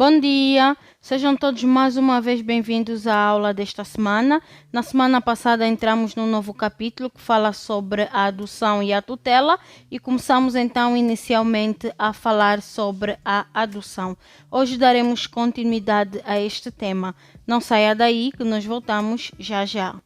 Bom dia, sejam todos mais uma vez bem-vindos à aula desta semana. Na semana passada entramos num novo capítulo que fala sobre a adoção e a tutela e começamos então inicialmente a falar sobre a adoção. Hoje daremos continuidade a este tema. Não saia daí que nós voltamos já já.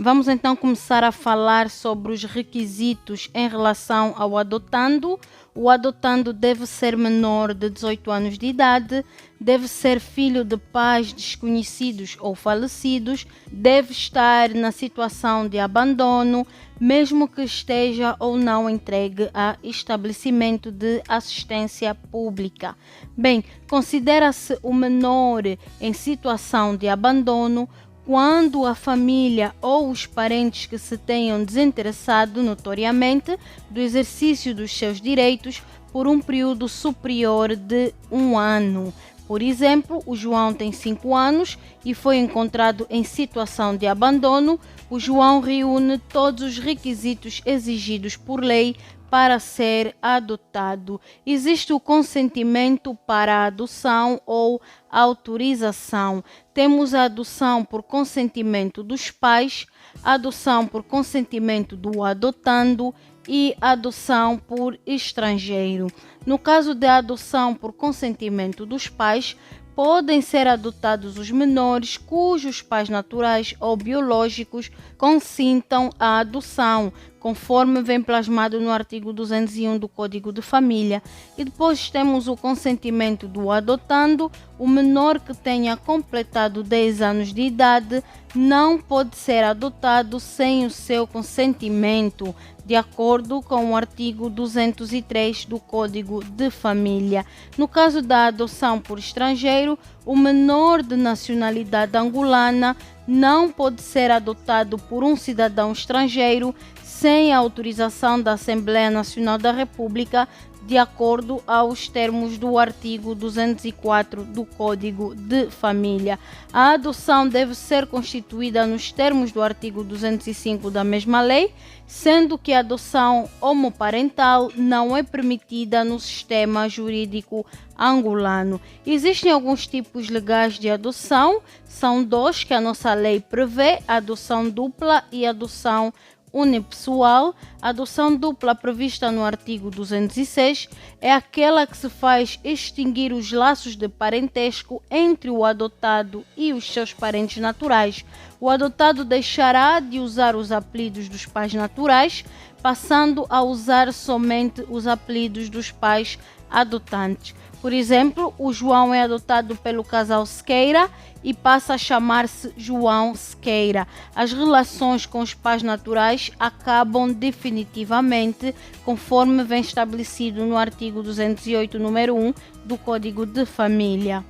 Vamos então começar a falar sobre os requisitos em relação ao adotando. O adotando deve ser menor de 18 anos de idade, deve ser filho de pais desconhecidos ou falecidos, deve estar na situação de abandono, mesmo que esteja ou não entregue a estabelecimento de assistência pública. Bem, considera-se o menor em situação de abandono quando a família ou os parentes que se tenham desinteressado notoriamente do exercício dos seus direitos por um período superior de 1 ano. Por exemplo, o João tem 5 anos e foi encontrado em situação de abandono. O João reúne todos os requisitos exigidos por lei para ser adotado. Existe o consentimento para a adoção ou autorização. Temos a adoção por consentimento dos pais, a adoção por consentimento do adotando e adoção por estrangeiro. No caso da adoção por consentimento dos pais, podem ser adotados os menores cujos pais naturais ou biológicos consintam a adoção, conforme vem plasmado no artigo 201 do Código de Família. E depois temos o consentimento do adotando. O menor que tenha completado 10 anos de idade não pode ser adotado sem o seu consentimento, de acordo com o artigo 203 do Código de Família. No caso da adoção por estrangeiro, o menor de nacionalidade angolana não pode ser adotado por um cidadão estrangeiro sem a autorização da Assembleia Nacional da República, de acordo aos termos do artigo 204 do Código de Família. A adoção deve ser constituída nos termos do artigo 205 da mesma lei, sendo que a adoção homoparental não é permitida no sistema jurídico angolano. Existem alguns tipos legais de adoção, são 2 que a nossa lei prevê: a adoção dupla e a adoção unipessoal. A adoção dupla prevista no artigo 206 é aquela que se faz extinguir os laços de parentesco entre o adotado e os seus parentes naturais. O adotado deixará de usar os apelidos dos pais naturais, passando a usar somente os apelidos dos pais adotantes. Por exemplo, o João é adotado pelo casal Sequeira e passa a chamar-se João Sequeira. As relações com os pais naturais acabam definitivamente, conforme vem estabelecido no artigo 208, número 1 do Código de Família.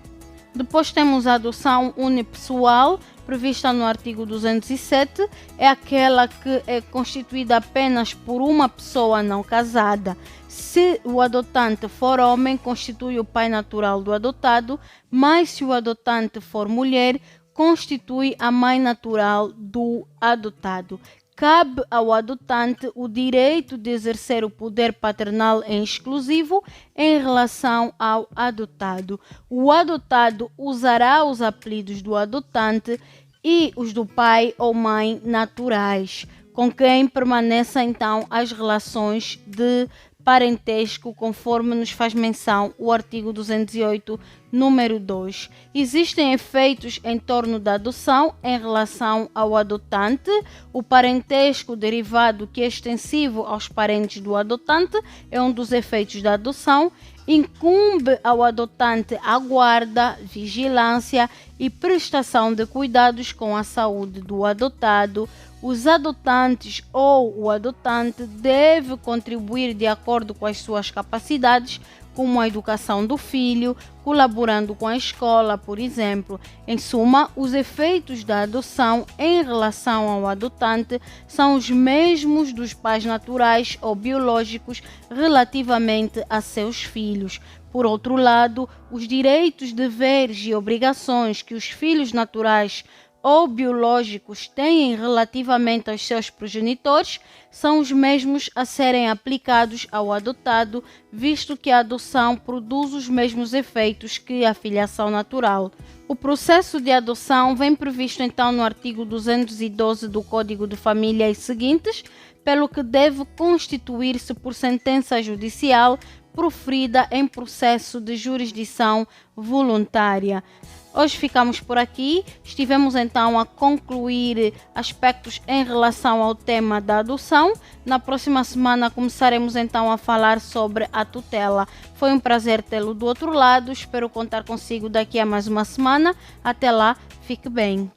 Depois temos a adoção unipessoal, prevista no artigo 207, é aquela que é constituída apenas por uma pessoa não casada. Se o adotante for homem, constitui o pai natural do adotado, mas se o adotante for mulher, constitui a mãe natural do adotado. Cabe ao adotante o direito de exercer o poder paternal em exclusivo em relação ao adotado. O adotado usará os apelidos do adotante e os do pai ou mãe naturais, com quem permaneçam então as relações de parentesco, conforme nos faz menção o artigo 208, número 2. Existem efeitos em torno da adoção em relação ao adotante. O parentesco derivado, que é extensivo aos parentes do adotante, é um dos efeitos da adoção. Incumbe ao adotante a guarda, vigilância e prestação de cuidados com a saúde do adotado. Os adotantes ou o adotante deve contribuir de acordo com as suas capacidades, como a educação do filho, colaborando com a escola, por exemplo. Em suma, os efeitos da adoção em relação ao adotante são os mesmos dos pais naturais ou biológicos relativamente a seus filhos. Por outro lado, os direitos, deveres e obrigações que os filhos naturais ou biológicos têm relativamente aos seus progenitores são os mesmos a serem aplicados ao adotado, visto que a adoção produz os mesmos efeitos que a filiação natural. O processo de adoção vem previsto então no artigo 212 do Código de Família e seguintes, pelo que deve constituir-se por sentença judicial proferida em processo de jurisdição voluntária. Hoje ficamos por aqui. Estivemos então a concluir aspectos em relação ao tema da adoção. Na próxima semana começaremos então a falar sobre a tutela. Foi um prazer tê-lo do outro lado. Espero contar consigo daqui a mais uma semana. Até lá, fique bem.